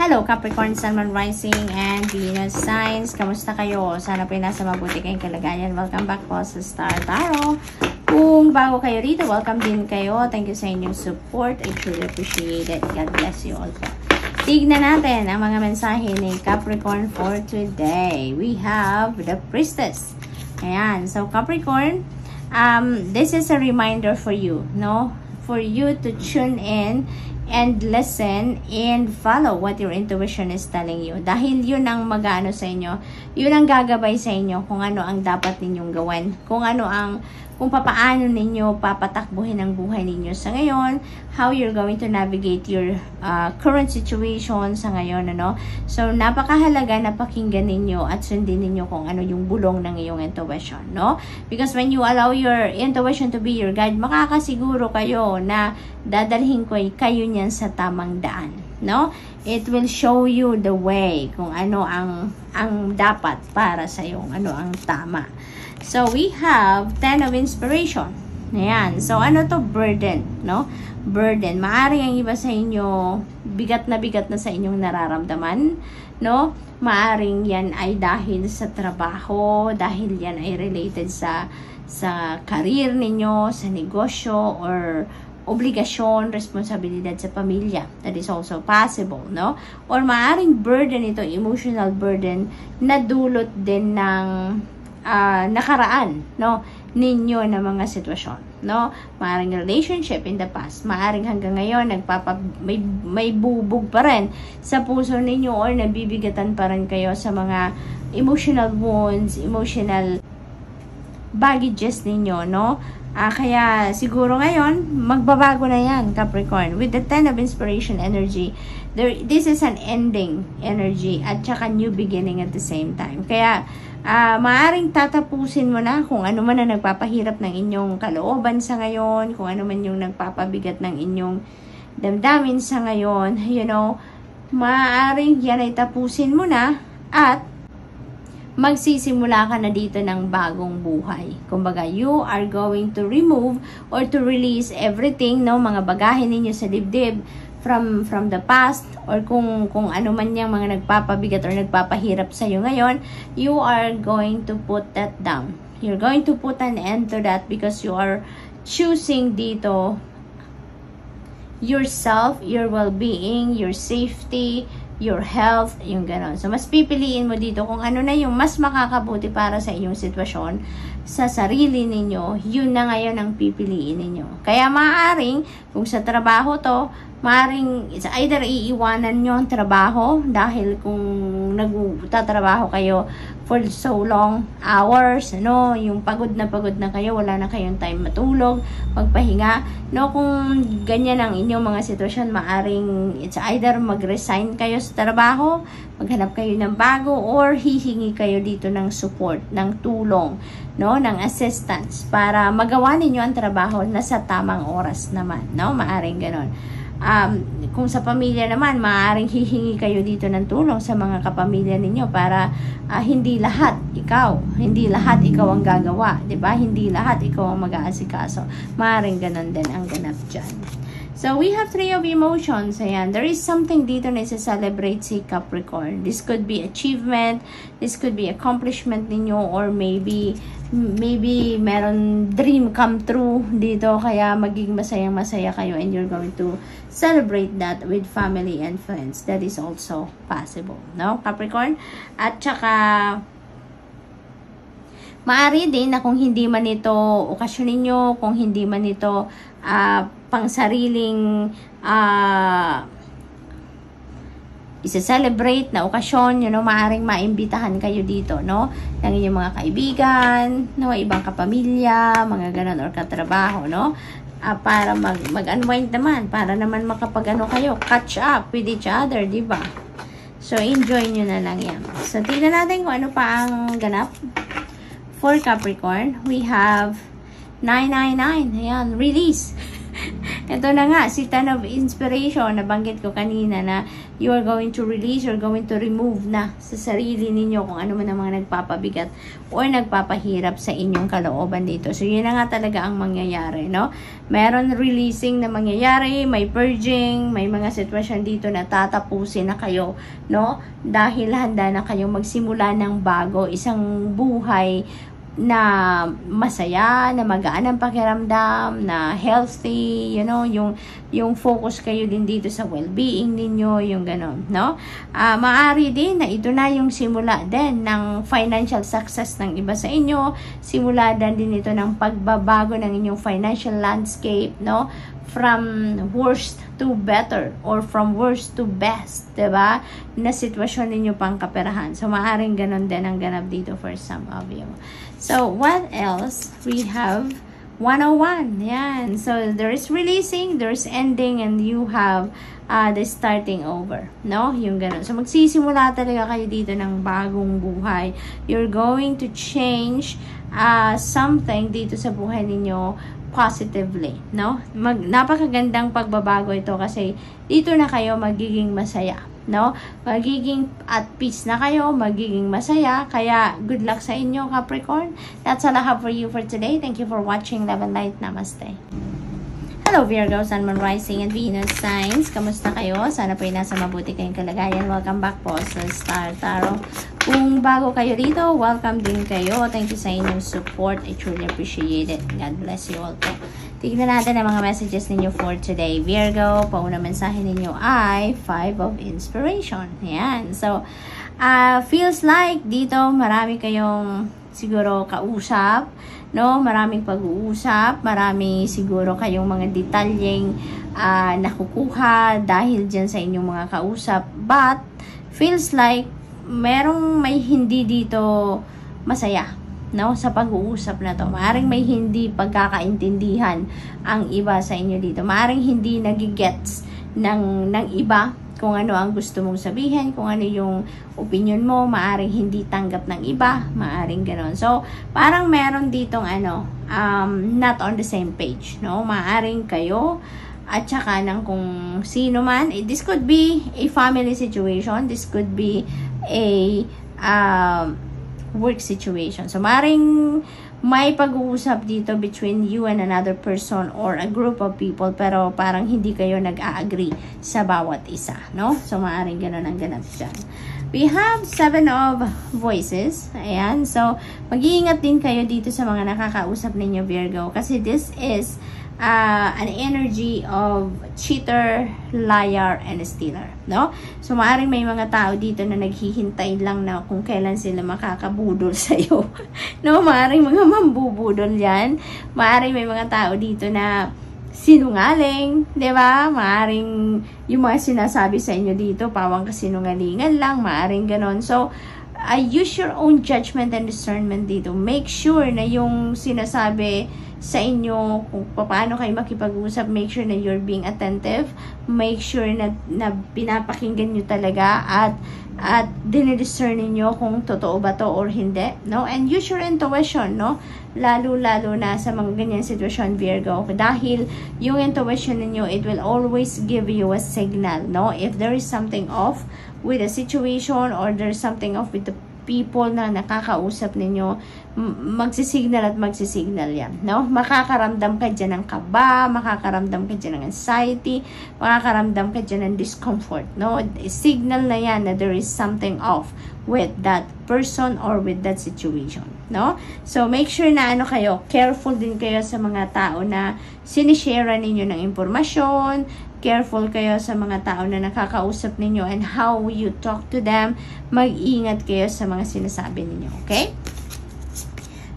Hello Capricorn, Sun, Moon, Rising, and Venus signs. Kamusta kayo? Sana po nasa mabuti kayong kalagayan. Welcome back po sa Star Tarot. Kung bago kayo rito, welcome din kayo. Thank you sa inyong support. I truly appreciate it. God bless you all po. Tignan natin ang mga mensahe ni Capricorn for today. We have the Priestess. Ayan. So Capricorn, this is a reminder for you, no? For you to tune in and listen and follow what your intuition is telling you. Dahil yun ang mag-ano sa inyo, yun ang gagabay sa inyo kung ano ang dapat ninyong gawin. Kung papaano ninyo papatakbuhin ang buhay ninyo sa ngayon, how you're going to navigate your current situation sa ngayon, ano? So, napakahalaga na pakinggan ninyo at sundin ninyo kung ano yung bulong ng iyong intuition, no? Because when you allow your intuition to be your guide, makakasiguro kayo na dadalhin kayo niyan sa tamang daan, no? It will show you the way kung ano ang dapat para sa iyong ano ang tama. So, we have 10 of Inspiration. Ayan. So, ano to? Burden, no? Burden. Maaring ang iba sa inyo, bigat na sa inyong nararamdaman, no? Maaring yan ay dahil sa trabaho, dahil yan ay related sa career ninyo, sa negosyo, or obligasyon, responsibilidad sa pamilya. That is also possible, no? Or maaring burden ito, emotional burden, na dulot din ng nakaraan, no, ninyo na mga sitwasyon, no? Maaring relationship in the past, maaring hanggang ngayon may bubog pa rin sa puso ninyo or nabibigatan pa rin kayo sa mga emotional wounds, emotional baggages ninyo, no? Kaya siguro ngayon magbabago na yan, Capricorn. With the 10 of Inspiration energy, this is an ending energy at saka new beginning at the same time. Kaya maaring tatapusin mo na kung ano man na nagpapahirap ng inyong kalooban sa ngayon, kung ano man yung nagpapabigat ng inyong damdamin sa ngayon, you know, maaring yan ay tapusin mo na at magsisimula ka na dito ng bagong buhay. Kumbaga, you are going to remove or to release everything, no, mga bagahe ninyo sa dibdib from the past, or kung ano man yung mga nagpapabigat or nagpapahirap sa iyo ngayon, you are going to put that down. You're going to put an end to that because you are choosing dito yourself, your well-being, your safety, your health, yung gano'n. So, mas pipiliin mo dito kung ano na yung mas makakabuti para sa inyong sitwasyon, sa sarili ninyo, yun na ngayon ang pipiliin ninyo. Kaya maaaring, kung sa trabaho to, maaaring, it's either iiwanan nyo ang trabaho, dahil kung nagtatrabaho kayo for so long hours, no, yung pagod na kayo, wala na kayong time matulog, magpahinga, no, kung ganyan ang inyong mga sitwasyon, maaring it's either mag-resign kayo sa trabaho, maghanap kayo ng bago, or hihingi kayo dito ng support, ng tulong, no, ng assistance, para magawa ninyo ang trabaho na sa tamang oras naman, no, maaring ganon. Kung sa pamilya naman, maaaring hihingi kayo dito ng tulong sa mga kapamilya ninyo para hindi lahat ikaw ang gagawa, 'di ba? Hindi lahat ikaw ang mag-aasikaso. Maaaring ganun din ang ganap diyan. So, we have 3 of Emotions. Ayan. There is something dito na isa-celebrate si Capricorn. This could be achievement. This could be accomplishment ninyo. Or maybe meron dream come true dito. Kaya magiging masayang-masaya kayo. And you're going to celebrate that with family and friends. That is also possible. No, Capricorn? At saka maari din na kung hindi man ito okasyon ninyo, kung hindi man ito pang sariling isa-celebrate na okasyon, you know, maaring maimbitahan kayo dito, no, ng inyong mga kaibigan, no, ibang kapamilya, mga ganon, or katrabaho, no, para mag-unwind naman, para naman makapag-ano kayo, catch up with each other, diba? So, enjoy nyo na lang yan. So, tingnan natin kung ano pa ang ganap. For Capricorn, we have 999. Ayan, release. ito na nga, si Ten of Inspiration, nabanggit ko kanina na you are going to release, you're going to remove na sa sarili ninyo kung ano man ang mga nagpapabigat or nagpapahirap sa inyong kalooban dito. So, yun na nga talaga ang mangyayari, no? Meron releasing na mangyayari, may purging, may mga sitwasyon dito na tatapusin na kayo, no? Dahil handa na kayong magsimula ng bago, isang buhay na masaya, na magaan ang pakiramdam, na healthy, you know, yung focus kayo din dito sa well-being ninyo, yung ganon, no? Maaari din na ito na yung simula din ng financial success ng iba sa inyo, simula din ito ng pagbabago ng inyong financial landscape, no? From worst to better or from worst to best, diba? Na sitwasyon ninyo pang kaperahan. So, maaring ganon din ang ganap dito for some of you. So, what else? We have 101. Yan. So, there's releasing, there's ending, and you have the starting over. No? Yung ganon. So, magsisimula talaga kayo dito ng bagong buhay. You're going to change something dito sa buhay ninyo positively, no? Napakagandang pagbabago ito kasi dito na kayo magiging masaya, no? Magiging at peace na kayo, magiging masaya. Kaya good luck sa inyo, Capricorn. That's all I have for you for today. Thank you for watching. Love and light. Namaste. Hello Virgo, Sun, Moon, Rising, and Venus signs. Kamusta kayo? Sana po ay nasa mabuti kayong kalagayan. Welcome back po sa Star Tarot. Kung bago kayo rito, welcome din kayo. Thank you sa inyong support. I truly appreciate it. God bless you all po. Tignan natin ang mga messages ninyo for today. Virgo, pauna mensahe ninyo ay 5 of Inspiration. Ayan. So, feels like dito marami kayong siguro kausap, no? Maraming pag-uusap, marami siguro kayong mga detalyeng nakukuha dahil dyan sa inyong mga kausap. But, feels like merong may hindi dito masaya, no? Sa pag-uusap na to. Maaring may hindi pagkakaintindihan ang iba sa inyo dito. Maaring hindi nagigets ng iba kung ano ang gusto mong sabihin, kung ano yung opinion mo, maaring hindi tanggap ng iba, maaring gano'n. So, parang meron ditong not on the same page, no? Maaring kayo at saka ng kung sino man. This could be a family situation, this could be a work situation. So, maaring may pag-uusap dito between you and another person or a group of people, pero parang hindi kayo nag-a-agree sa bawat isa, no? So, maaaring ganun ang ganap dyan. We have 7 of Voices. Ayan. So, mag-iingat din kayo dito sa mga nakakausap ninyo, Virgo, kasi this is an energy of cheater, liar, and stealer, no? So, maaaring may mga tao dito na naghihintay lang na kung kailan sila makakabudol sa'yo, no? Maaaring mga mambubudol yan. Maaaring may mga tao dito na sinungaling, di ba? Maaaring yung mga sinasabi sa inyo dito, pawang kasinungalingan lang, maaaring ganon. So, use your own judgment and discernment dito. Make sure na yung sinasabi sa inyo, kung paano kayo makipag-usap, make sure na you're being attentive, make sure na pinapakinggan nyo talaga at dinidiscern ninyo kung totoo ba to or hindi, no? And use your intuition, no? Lalo na sa mga ganyan sitwasyon, Virgo, dahil yung intuition ninyo, it will always give you a signal, no? If there is something off with a situation or there's something off with the people na nakakausap ninyo, magsisignal yan, no? Makakaramdam ka dyan ng kaba, makakaramdam ka dyan ng anxiety, makakaramdam ka dyan ng discomfort, no? Signal na yan na there is something off with that person or with that situation, no? So, make sure na careful din kayo sa mga tao na sinishare ninyo ng impormasyon, careful kayo sa mga tao na nakakausap ninyo and how you talk to them. Mag-ingat kayo sa mga sinasabi ninyo, okay?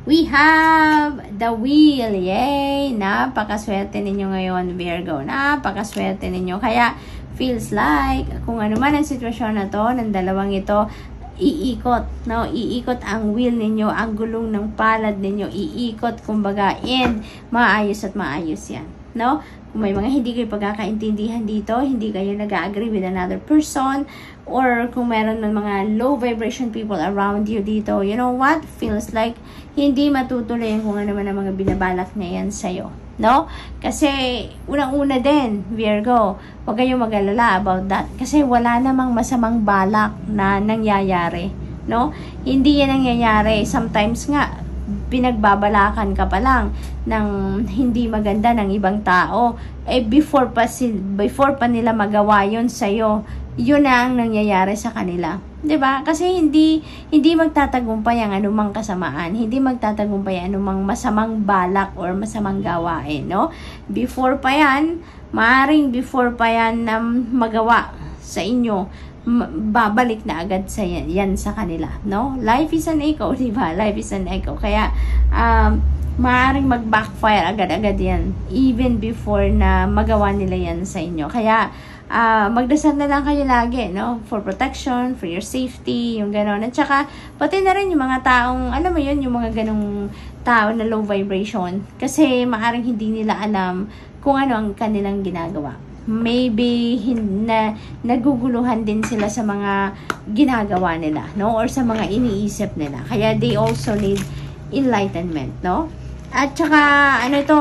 We have the Wheel. Yay! Napakaswerte ninyo ngayon, Virgo. Napakaswerte ninyo. Kaya, feels like, kung ano man ang sitwasyon na to, ng dalawang ito, iikot, no? Iikot ang wheel ninyo, ang gulong ng palad ninyo, iikot, kumbaga, and maayos at maayos yan, no? Kung may mga hindi kayo pagkakaintindihan dito, hindi kayo nag-agree with another person, or kung meron man mga low vibration people around you dito, you know what? Feels like hindi matutuloy kung ano man ang mga binabalak na yan sa'yo. no? Kasi unang-una din, Virgo, huwag kayong mag-alala about that kasi wala namang masamang balak na nangyayari, no? Hindi yan nangyayari. Sometimes nga pinagbabalakan ka pa lang ng hindi maganda ng ibang tao, before pa nila magawa yun sa'yo, yun na ang nangyayari sa kanila. 'Di ba? Kasi hindi magtatagumpay ang anumang kasamaan, hindi magtatagumpay ang anumang masamang balak or masamang gawain, no? Before pa 'yan, maaring before pa 'yan na magawa sa inyo, babalik na agad sa yan sa kanila, no? Life is an echo, 'di ba? Life is an echo. Kaya maaring mag-backfire agad-agad yan even before na magawa nila yan sa inyo. Kaya magdasal na lang kayo lagi, no? For protection, for your safety, yung gano'n. At saka, pati na rin yung mga taong, alam mo yun, yung mga ganong tao na low vibration. Kasi maaring hindi nila alam kung ano ang kanilang ginagawa. Maybe naguguluhan din sila sa mga ginagawa nila, no? Or sa mga iniisip nila. Kaya they also need enlightenment, no? At saka, ano ito,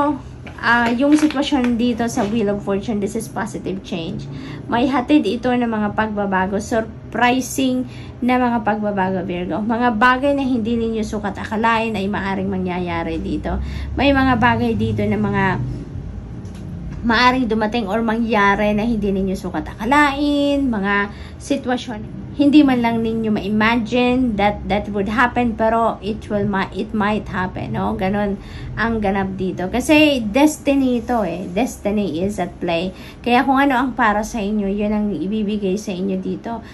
yung sitwasyon dito sa Wheel of Fortune, this is positive change. May hatid ito ng mga pagbabago, surprising na mga pagbabago, Virgo. Mga bagay na hindi ninyo sukat akalain ay maaring mangyayari dito. May mga bagay dito na mga maaring dumating or mangyari na hindi ninyo sukat akalain, mga sitwasyon hindi man lang ninyo ma-imagine that would happen, pero it might happen, no? Ganon ang ganap dito. Kasi destiny ito Destiny is at play. Kaya kung ano ang para sa inyo, yun ang ibibigay sa inyo dito.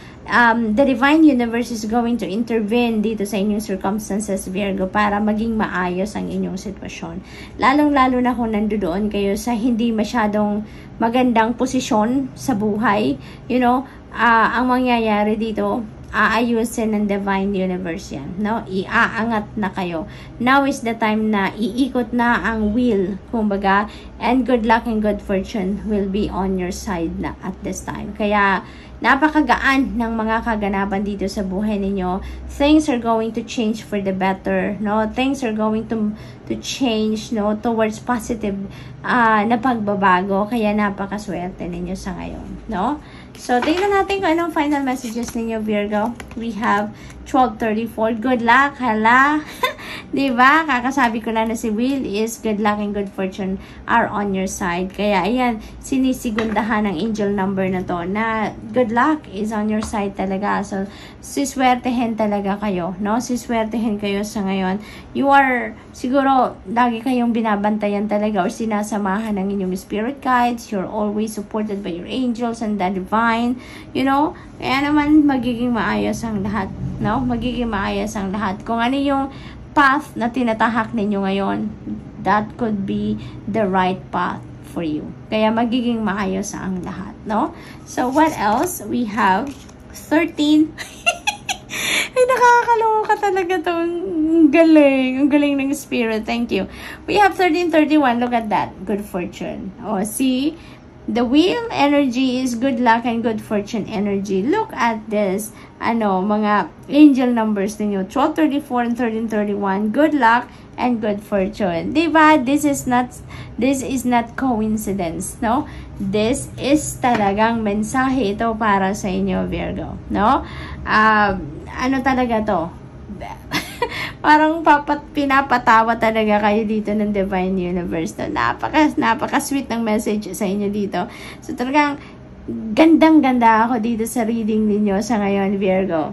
The divine universe is going to intervene dito sa inyong circumstances, Virgo, para maging maayos ang inyong sitwasyon. Lalong-lalo na kung nandoon kayo sa hindi masyadong magandang posisyon sa buhay, you know, ang mangyayari dito, aayusin ng divine universe yan, no? Iaangat na kayo. Now is the time na iikot na ang wheel, kumbaga, and good luck and good fortune will be on your side na at this time. Kaya napakagaan ng mga kaganapan dito sa buhay ninyo. Things are going to change for the better, no? Things are going to change, no, towards positive na pagbabago. Kaya napakaswerte ninyo sa ngayon, no? So, tingnan natin kung anong final messages ninyo, Virgo. We have 12:34. Good luck, hala. Diba? Kakasabi ko na si Will is good luck and good fortune are on your side. Kaya, ayan, sinisigundahan ng angel number na to na good luck is on your side talaga. So, siswertehin talaga kayo, no? Siswertehin kayo sa ngayon. You are, siguro, lagi kayong binabantayan talaga or sinasamahan ng inyong spirit guides. You're always supported by your angels and the divine, you know? Kaya naman, magiging maayos ang lahat, no? Magiging maayos ang lahat. Kung ano yung path na tinatahak ninyo ngayon, that could be the right path for you. Kaya magiging maayos ang lahat, no? So, what else? We have 13. Ay, nakakaloka talaga to. Ang galing ng spirit. Thank you. We have 13:31. Look at that. Good fortune. Oh, see? The wheel energy is good luck and good fortune energy. Look at this. Mga angel numbers ninyo. 12:34 and 13:31. Good luck and good fortune. Diba? This is not coincidence, no? This is talagang mensahe ito para sa inyo, Virgo, no? Ano talaga to? Parang pinapatawa talaga kayo dito ng divine universe. No? Napaka-sweet ng message sa inyo dito. So talagang gandang-ganda ako dito sa reading ninyo sa ngayon, Virgo.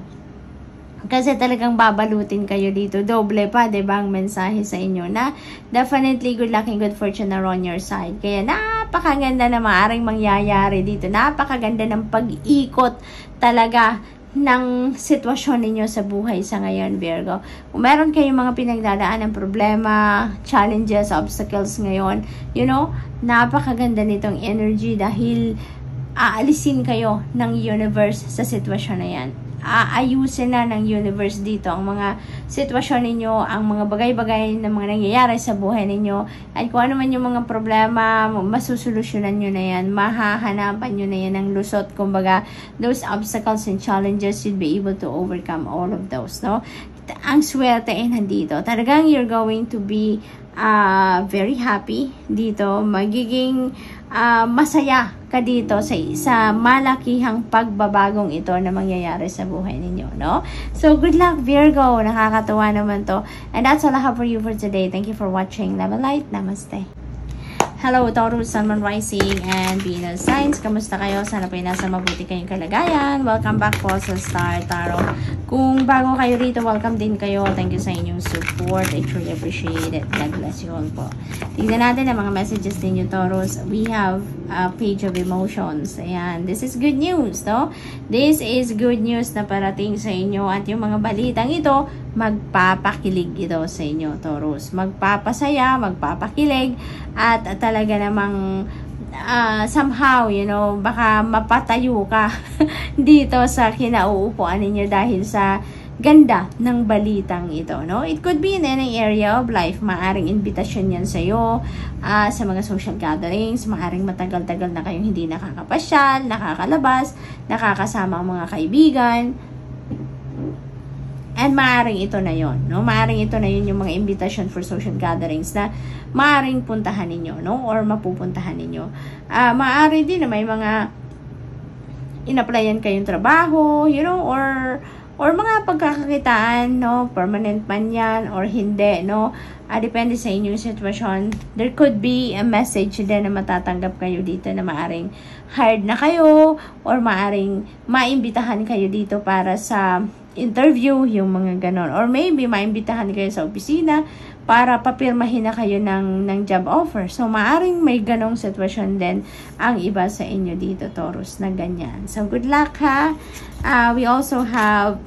Kasi talagang babalutin kayo dito. Doble pa, diba, ang mensahe sa inyo na definitely good luck and good fortune are on your side. Kaya napakaganda na maaaring mangyayari dito. Napakaganda ng pag-ikot talaga ng sitwasyon ninyo sa buhay sa ngayon, Virgo. Kung meron kayong mga pinagdadaan ng problema, challenges, obstacles ngayon, you know, napakaganda nitong energy dahil aalisin kayo ng universe sa sitwasyon na yan. Aayusin na ng universe dito ang mga sitwasyon ninyo, ang mga bagay-bagay na mga nangyayari sa buhay ninyo, at kung ano man yung mga problema, masusolusyonan nyo na yan, mahahanapan nyo na yan ng lusot. Kumbaga, those obstacles and challenges, you'll be able to overcome all of those, no? ang swerte ay nandito. Talagang you're going to be very happy dito. Magiging masaya ka dito sa malakihang pagbabagong ito na mangyayari sa buhay ninyo, no? So, good luck, Virgo. Nakakatuwa naman to. And that's all I have for you for today. Thank you for watching. Love and light. Namaste. Hello, Taurus, Sun, Moon, Rising, and Venus signs. Kamusta kayo? Sana po nasa mabuti kayong kalagayan. Welcome back po sa Star Tarot. Kung bago kayo rito, welcome din kayo. Thank you sa inyong support. I truly appreciate it. God bless you all po. Tignan natin ang mga messages ninyo, Taurus. We have a page of emotions. Ayan. This is good news, no? This is good news na parating sa inyo. At yung mga balitang ito, magpapakilig ito sa inyo, Taurus. Magpapasaya, magpapakilig, at talaga namang somehow, you know, baka mapatayo ka dito sa kinauupuan ninyo dahil sa ganda ng balitang ito, no? It could be in any area of life. Maaring invitation yan sa'yo sa mga social gatherings. Maaring matagal-tagal na kayong hindi nakakapasyal, nakakalabas, nakakasama ang mga kaibigan. And maaring ito na yon, no? Maaring ito na yun yung mga invitation for social gatherings na maaring puntahan ninyo, no? Or mapupuntahan ninyo. Maaari din na may mga in-applyan kayong trabaho, you know, or mga pagkakakitaan, no? Permanent man yan or hindi, no? Depende sa inyong sitwasyon. There could be a message din na matatanggap kayo dito na maaring hired na kayo or maaring maimbitahan kayo dito para sa interview, yung mga ganon. Or maybe maimbitahan kayo sa opisina para papirmahin na kayo ng job offer. So, maaring may ganong sitwasyon din ang iba sa inyo dito, Taurus, na ganyan. So, good luck, ha? We also have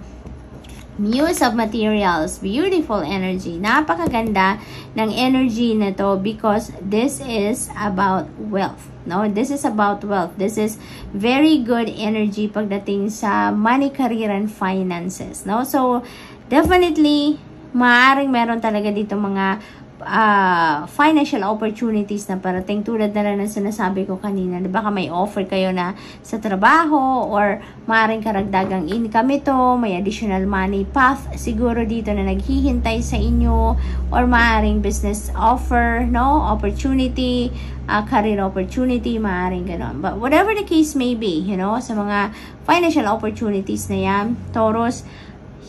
Muse of Materials, beautiful energy. Napakaganda ng energy na to because this is about wealth. No, this is about wealth. This is very good energy pagdating sa money, career, and finances. No, so definitely maaring meron talaga dito mga financial opportunities na parating tulad na lang ng sinasabi ko kanina. Baka may offer kayo na sa trabaho or maaaring karagdagang income ito, may additional money path siguro dito na naghihintay sa inyo, or maaaring business offer, no, opportunity, career opportunity, maaaring ganon. But whatever the case may be, you know, sa mga financial opportunities na yan, Taurus,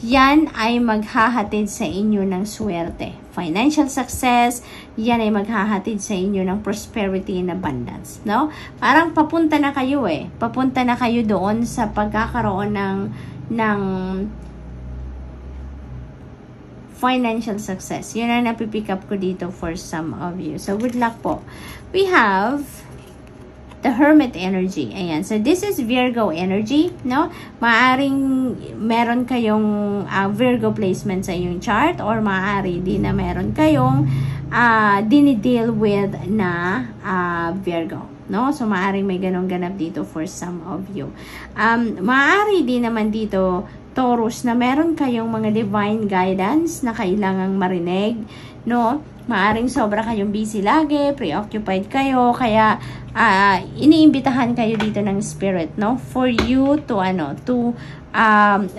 yan ay maghahatid sa inyo ng swerte. Financial success, yan ay maghahatid sa inyo ng prosperity and abundance, no? Parang papunta na kayo Papunta na kayo doon sa pagkakaroon ng financial success. Yun ang napipick up ko dito for some of you. So, good luck po. We have the Hermit energy. Ayan. So, this is Virgo energy, no? Maaring meron kayong Virgo placement sa inyong chart, or maaari din na meron kayong dinideal with na Virgo, no? So, maaring may ganong ganap dito for some of you. Maaari din naman dito, Taurus, na meron kayong mga divine guidance na kailangang marinig, no? Maaring sobra kayong busy lagi, preoccupied kayo, kaya iniimbitahan kayo dito ng spirit, no? For you to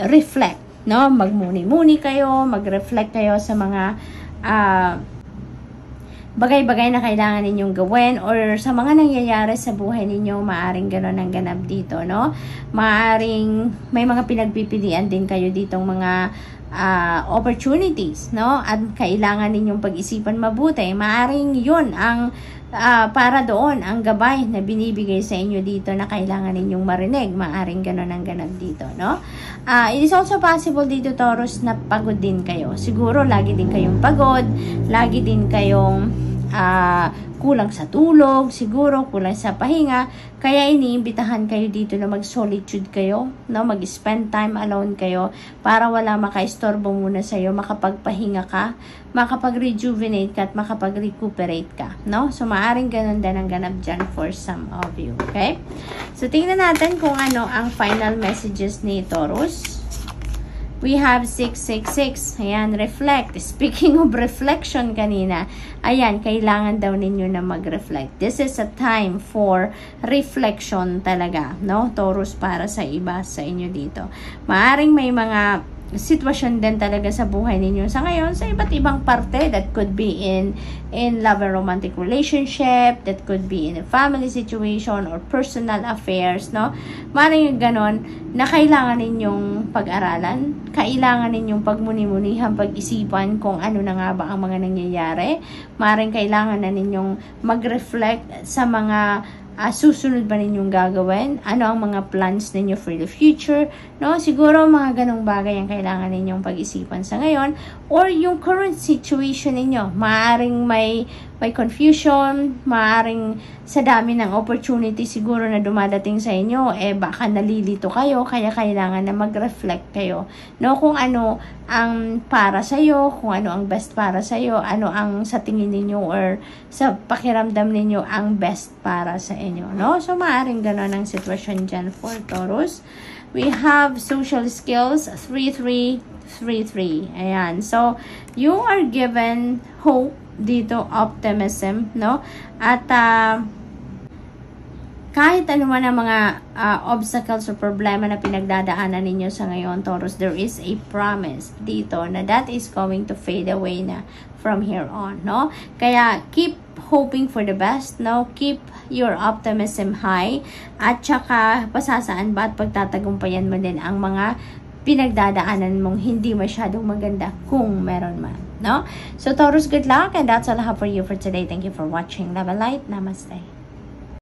reflect, no? Magmuni-muni kayo, mag-reflect kayo sa mga bagay-bagay na kailangan ninyong gawin, or sa mga nangyayari sa buhay ninyo. Maaring gano'n ang ganap dito, no? Maaring may mga pinagpipilian din kayo ditong mga opportunities, no? At kailangan ninyong pag-isipan mabuti. Maaring yun ang para doon ang gabay na binibigay sa inyo dito na kailangan ninyong marinig. Maaring gano'n ang ganap dito, no? It is also possible dito, Taurus, na pagod din kayo. Siguro lagi din kayong pagod, lagi din kayong kulang sa tulog, siguro kulang sa pahinga, kaya iniimbitahan kayo dito na mag-solitude kayo, no? Mag-spend time alone kayo para wala makaistorbo muna sa iyo, makapagpahinga ka, makapag-rejuvenate ka at makapag-recuperate ka, no? So, maaring ganun din ang ganap dyan for some of you, okay? So, tingnan natin kung ano ang final messages ni Taurus. We have 666. Ayan, reflect. Speaking of reflection kanina, ayan, kailangan daw ninyo na mag-reflect. This is a time for reflection talaga, no? Taurus, para sa iba sa inyo dito. Maaring may mga sitwasyon din talaga sa buhay ninyo sa ngayon sa iba't ibang parte. That could be in love and romantic relationship, that could be in a family situation or personal affairs, no? Maaaring yung ganon na kailangan ninyong pag-aralan, kailangan ninyong pagmuni-munihan, pag-isipan kung ano na nga ba ang mga nangyayari. Maaaring kailangan na ninyong mag-reflect sa mga susunod ba ninyong gagawin? Ano ang mga plans ninyo for the future? No? Siguro mga ganong bagay ang kailangan ninyong pag-isipan sa ngayon. Or yung current situation ninyo. Maaring may confusion, maaring sa dami ng opportunity siguro na dumadating sa inyo, baka nalilito kayo, kaya kailangan na mag-reflect kayo. No? Kung ano ang para sa'yo, kung ano ang best para sa'yo, ano ang sa tingin ninyo or sa pakiramdam ninyo ang best para sa inyo. No? So, maaring gano'n ang sitwasyon dyan for Taurus. We have social skills, 3-3-3-3. Ayan. So, you are given hope dito, optimism, no? At, kahit ano man ang mga obstacles o problema na pinagdadaanan ninyo sa ngayon, Taurus, there is a promise dito na that is going to fade away na from here on, no? Kaya, keep hoping for the best, no? Keep your optimism high. At saka, pasasaan ba at pagtatagumpayan mo din ang mga pinagdadaanan mong hindi masyadong maganda kung meron man, no? So, Taurus, good luck, and that's all I have for you for today. Thank you for watching. Love and light. Namaste.